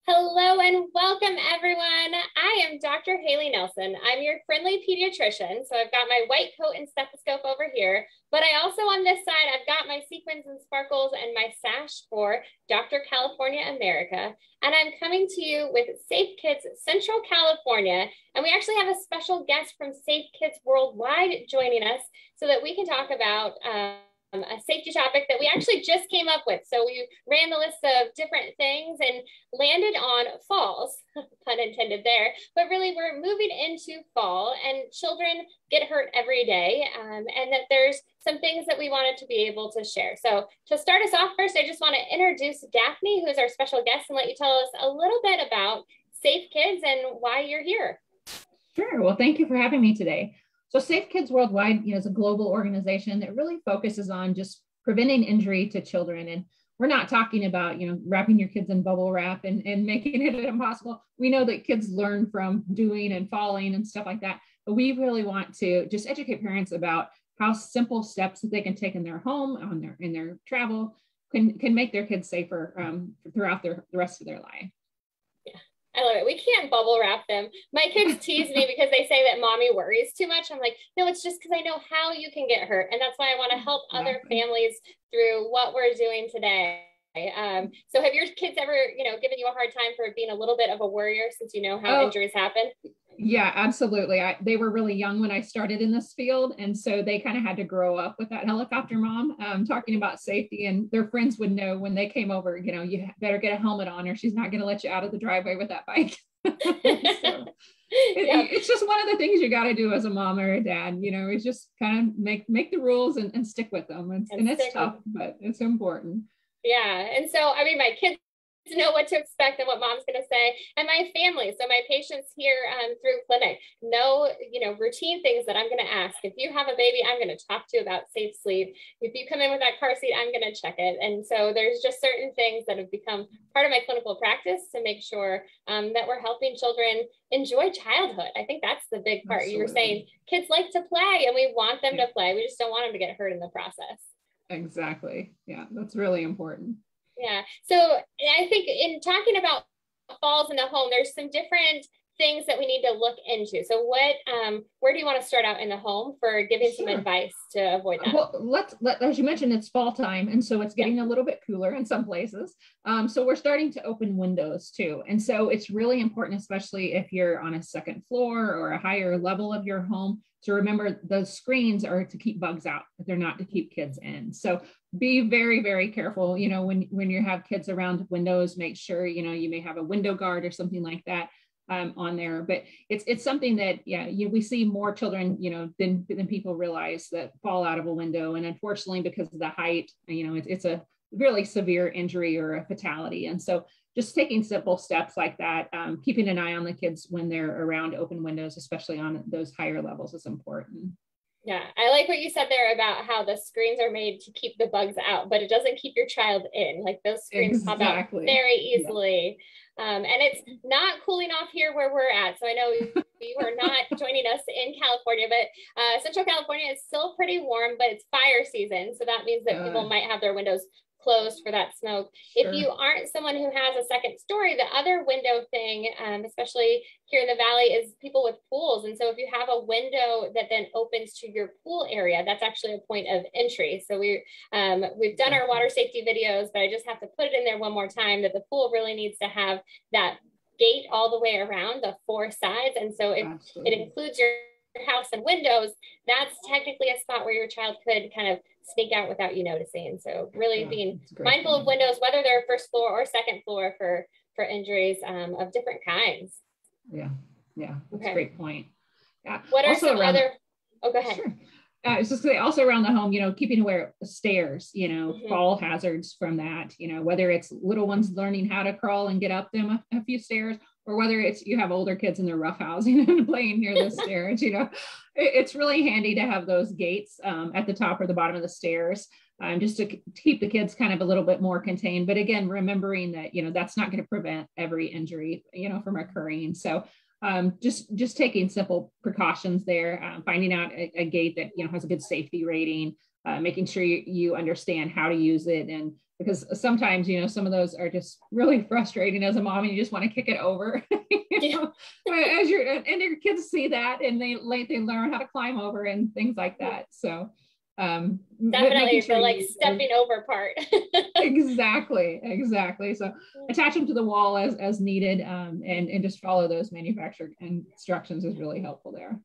Hello and welcome, everyone. I am Dr. Hailey Nelson. I'm your friendly pediatrician. So I've got my white coat and stethoscope over here, but I also on this side, I've got my sequins and sparkles and my sash for Dr. California America. And I'm coming to you with Safe Kids Central California. And we actually have a special guest from Safe Kids Worldwide joining us so that we can talk about a safety topic that we actually just came up with. So we ran the list of different things and landed on falls, pun intended there, but really we're moving into fall and children get hurt every day, and that there's some things that we wanted to be able to share. So to start us off first, I just want to introduce Daphne, who is our special guest, and let you tell us a little bit about Safe Kids and why you're here. Sure. Well, thank you for having me today. So Safe Kids Worldwide, is a global organization that really focuses on just preventing injury to children. And we're not talking about, wrapping your kids in bubble wrap and making it impossible. We know that kids learn from doing and falling and stuff like that. But we really want to just educate parents about how simple steps that they can take in their home, in their travel, can make their kids safer throughout the rest of their life. I love it. We can't bubble wrap them. My kids tease me because they say that mommy worries too much. I'm like, no, it's just because I know how you can get hurt. And that's why I want to help other families through what we're doing today. So have your kids ever, given you a hard time for being a little bit of a worrier since you know how injuries happen? Yeah, absolutely. They were really young when I started in this field. And so they kind of had to grow up with that helicopter mom talking about safety, and their friends would know when they came over, you better get a helmet on or she's not going to let you out of the driveway with that bike. It's just one of the things you got to do as a mom or a dad, is just kind of make the rules and stick with them. And it's tough, but it's important. Yeah. And so, my kids know what to expect and what mom's going to say, and my family, so my patients here through clinic know routine things that I'm going to ask. If you have a baby, I'm going to talk to you about safe sleep. If you come in with that car seat, I'm going to check it. And so there's just certain things that have become part of my clinical practice to make sure that we're helping children enjoy childhood. I think that's the big part. Absolutely. You were saying kids like to play and we want them to play. We just don't want them to get hurt in the process. Exactly. Yeah, that's really important. Yeah. So I think in talking about falls in the home, there's some different things that we need to look into. So where do you want to start out in the home for giving some advice to avoid that? Well, as you mentioned, it's fall time. And so it's getting a little bit cooler in some places. So we're starting to open windows too. And so it's really important, especially if you're on a second floor or a higher level of your home, to remember those screens are to keep bugs out, but they're not to keep kids in. So be very, very careful, when you have kids around windows, make sure, you may have a window guard or something like that on there. But it's something that, we see more children, than people realize that fall out of a window. And unfortunately, because of the height, it's a really severe injury or a fatality. And so just taking simple steps like that, keeping an eye on the kids when they're around open windows, especially on those higher levels, is important. Yeah, I like what you said there about how the screens are made to keep the bugs out, but it doesn't keep your child in. Like those screens pop out very easily. Yeah. And it's not cooling off here where we're at. So I know you are not joining us in California, but Central California is still pretty warm, but it's fire season. So that means that people might have their windows closed for that smoke. Sure. If you aren't someone who has a second story, the other window thing, especially here in the valley, is people with pools. And so if you have a window that then opens to your pool area, that's actually a point of entry. So we've done our water safety videos, but I just have to put it in there one more time that the pool really needs to have that gate all the way around the four sides. And so if it includes your house and windows, that's technically a spot where your child could kind of sneak out without you noticing. So really being mindful of windows, whether they're first floor or second floor, for injuries of different kinds. Yeah, that's a great point. Yeah. What are some other? Oh, go ahead. Sure. I was just saying, also around the home, keeping aware of stairs, fall hazards from that, whether it's little ones learning how to crawl and get up them a few stairs, or whether it's you have older kids in their rough housing and playing near the stairs, it's really handy to have those gates at the top or the bottom of the stairs, just to keep the kids kind of a little bit more contained. But again, remembering that, that's not going to prevent every injury, from occurring. So just taking simple precautions there, finding out a gate that, has a good safety rating, making sure you understand how to use it. And because sometimes, some of those are just really frustrating as a mom and you just want to kick it over. As your kids see that and they learn how to climb over and things like that. So definitely sure the stepping over part. exactly. So attach them to the wall as needed, and just follow those manufacturer instructions is really helpful there.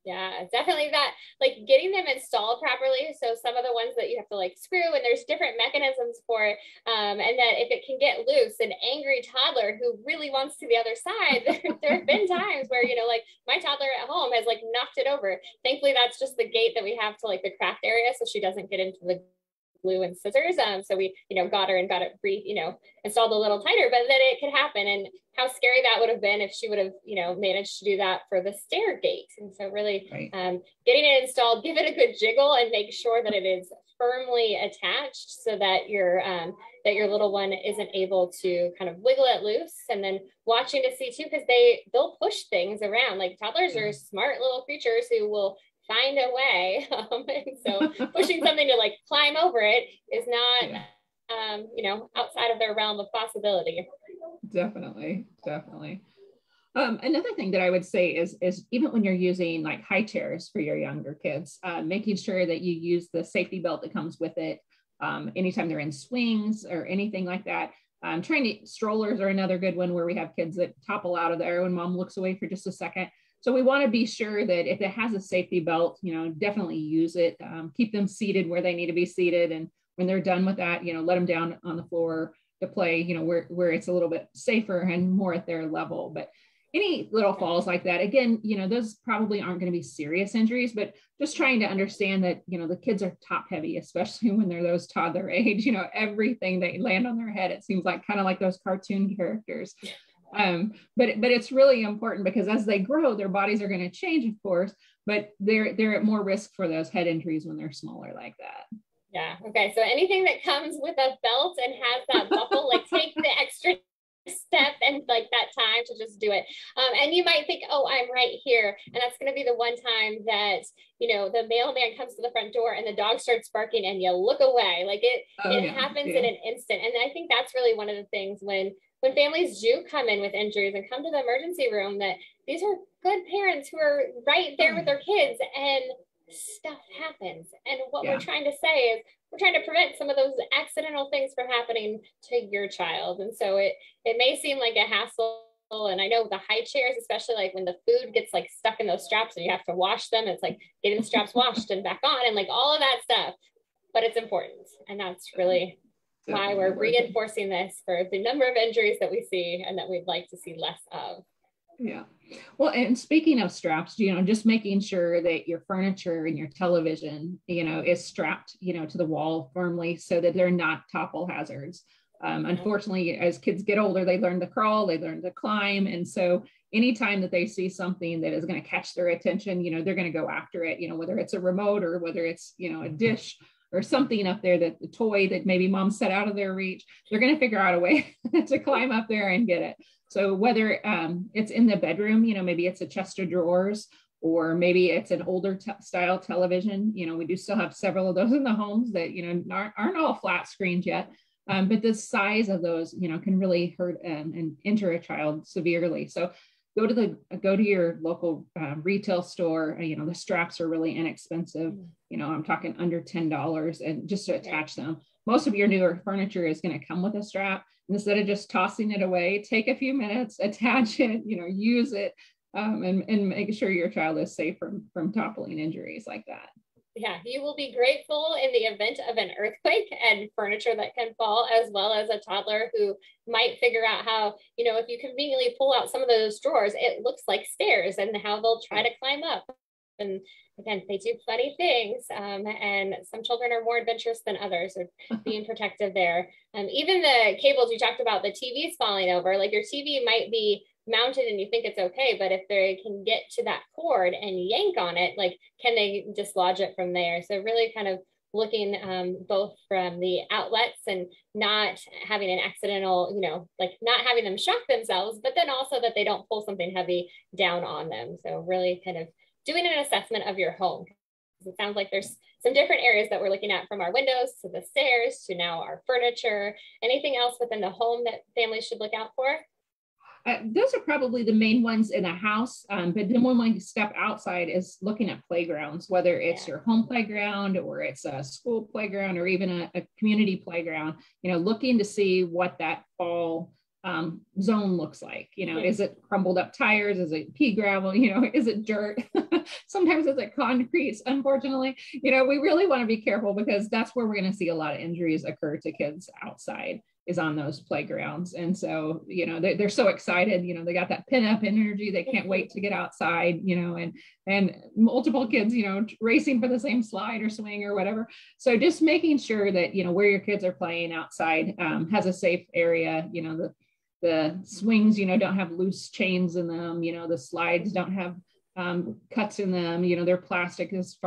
Yeah, definitely that, like getting them installed properly. So some of the ones that you have to like screw, and there's different mechanisms for it. And that if it can get loose, an angry toddler who really wants to the other side, there have been times where, like my toddler at home has like knocked it over. Thankfully, that's just the gate that we have to like the craft area, so she doesn't get into the glue and scissors. So we, got her and got it installed a little tighter, but then it could happen. And how scary that would have been if she would have, managed to do that for the stair gate. And so really getting it installed, give it a good jiggle and make sure that it is firmly attached so that your little one isn't able to kind of wiggle it loose. And then watching to see too, because they'll push things around. Like toddlers are smart little creatures who will find a way. And so pushing something to like climb over it is not, outside of their realm of possibility. Definitely. Another thing that I would say is even when you're using like high chairs for your younger kids, making sure that you use the safety belt that comes with it. Anytime they're in swings or anything like that. Strollers are another good one where we have kids that topple out of there when mom looks away for just a second. So we want to be sure that if it has a safety belt, definitely use it. Keep them seated where they need to be seated. And when they're done with that, let them down on the floor to play, where it's a little bit safer and more at their level. But any little falls like that, again, those probably aren't going to be serious injuries, but just trying to understand that, the kids are top heavy, especially when they're those toddler age, everything they land on their head, it seems like kind of like those cartoon characters. But it's really important because as they grow, their bodies are going to change, of course, but they're at more risk for those head injuries when they're smaller like that. Yeah. Okay. So anything that comes with a belt and has that buckle, like take the extra step and like that time to just do it. And you might think, oh, I'm right here. And that's going to be the one time that, the mailman comes to the front door and the dog starts barking and you look away. Like it happens in an instant. And I think that's really one of the things when families do come in with injuries and come to the emergency room, that these are good parents who are right there with their kids and stuff happens. And what we're trying to say is we're trying to prevent some of those accidental things from happening to your child. And so it may seem like a hassle. And I know the high chairs, especially like when the food gets like stuck in those straps and you have to wash them, it's like getting the straps washed and back on and like all of that stuff, but it's important. And that's really why we're reinforcing this for the number of injuries that we see and that we'd like to see less of. Yeah. Well, and speaking of straps, just making sure that your furniture and your television, is strapped, to the wall firmly so that they're not topple hazards. Unfortunately, as kids get older, they learn to crawl, they learn to climb. And so anytime that they see something that is going to catch their attention, they're going to go after it, whether it's a remote or whether it's, a dish or something up there, that the toy that maybe mom set out of their reach, they're going to figure out a way to climb up there and get it. So whether it's in the bedroom, maybe it's a chest of drawers, or maybe it's an older style television. We do still have several of those in the homes that, aren't all flat screens yet. But the size of those, can really hurt and injure a child severely. So go to your local retail store. The straps are really inexpensive. I'm talking under $10, and just to attach them. Most of your newer furniture is going to come with a strap. Instead of just tossing it away, take a few minutes, attach it, use it, and make sure your child is safe from toppling injuries like that. Yeah, you will be grateful in the event of an earthquake and furniture that can fall, as well as a toddler who might figure out how, if you conveniently pull out some of those drawers, it looks like stairs, and how they'll try to climb up. And again, they do funny things, and some children are more adventurous than others, or being protective there. Even the cables you talked about, the TVs falling over, like your TV might be mounted and you think it's okay, but if they can get to that cord and yank on it, like can they dislodge it from there? So really kind of looking both from the outlets and not having an accidental, like not having them shock themselves, but then also that they don't pull something heavy down on them. So really kind of doing an assessment of your home. it sounds like there's some different areas that we're looking at, from our windows to the stairs to now our furniture. Anything else within the home that families should look out for? Those are probably the main ones in a house. But then when we step outside is looking at playgrounds, whether it's your home playground or it's a school playground or even a community playground, looking to see what that fall zone looks like. Is it crumbled up tires? Is it pea gravel? Is it dirt? Sometimes it's like concrete, unfortunately. We really want to be careful, because that's where we're going to see a lot of injuries occur to kids outside, is on those playgrounds. And so, they're so excited, they got that pin up energy. They can't wait to get outside, and multiple kids, racing for the same slide or swing or whatever. So just making sure that, where your kids are playing outside has a safe area. The swings, don't have loose chains in them. The slides don't have cuts in them. They're plastic as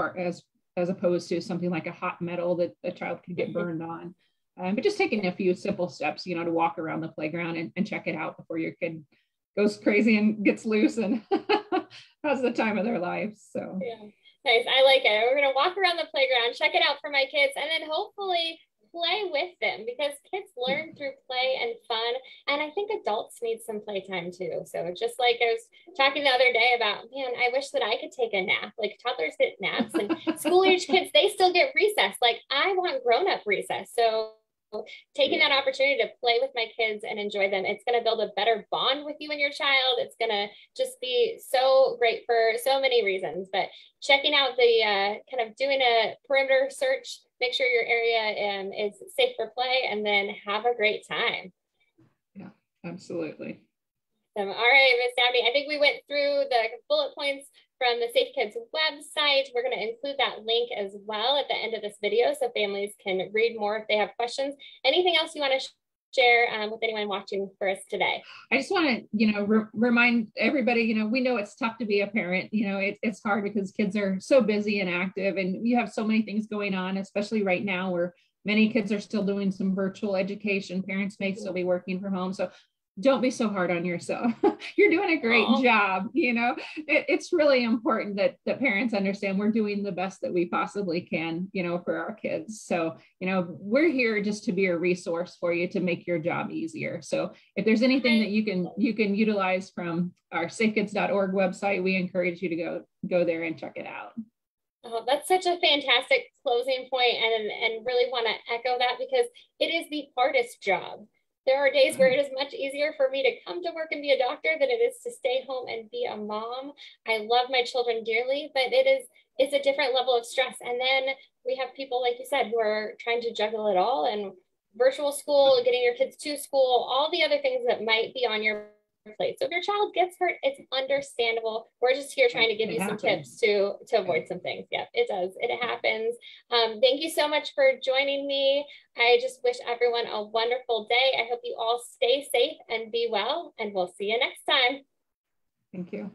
opposed to something like a hot metal that a child could get burned on. But just taking a few simple steps, to walk around the playground and check it out before your kid goes crazy and gets loose and has the time of their life. So yeah, nice. I like it. We're going to walk around the playground, check it out for my kids, and then hopefully play with them, because kids learn through play and fun. And I think adults need some playtime too. So just like I was talking the other day about, man, I wish that I could take a nap. Like toddlers get naps, and school age kids, they still get recess. Like I want grown-up recess. So taking that opportunity to play with my kids and enjoy them, it's going to build a better bond with you and your child. It's going to just be so great for so many reasons. But checking out the kind of doing a perimeter search, make sure your area is safe for play, and then have a great time. Yeah, absolutely. All right, Miss Daphne, I think we went through the bullet points from the Safe Kids website. We're going to include that link as well at the end of this video, so families can read more if they have questions. Anything else you want to share with anyone watching for us today? I just want to, remind everybody, we know it's tough to be a parent. It's hard because kids are so busy and active, and you have so many things going on, especially right now where many kids are still doing some virtual education. Parents may still be working from home. So don't be so hard on yourself. You're doing a great job. It's really important that parents understand we're doing the best that we possibly can, for our kids. So, we're here just to be a resource for you to make your job easier. So if there's anything that you can utilize from our safekids.org website, we encourage you to go there and check it out. Oh, that's such a fantastic closing point, and really want to echo that, because it is the hardest job. There are days where it is much easier for me to come to work and be a doctor than it is to stay home and be a mom. I love my children dearly, but it's a different level of stress. And then we have people, like you said, who are trying to juggle it all, and virtual school, getting your kids to school, all the other things that might be on your plate. So if your child gets hurt, it's understandable. We're just here trying to give you some tips to avoid some things. Yeah, it does. It happens. Thank you so much for joining me. I just wish everyone a wonderful day. I hope you all stay safe and be well, and we'll see you next time. Thank you.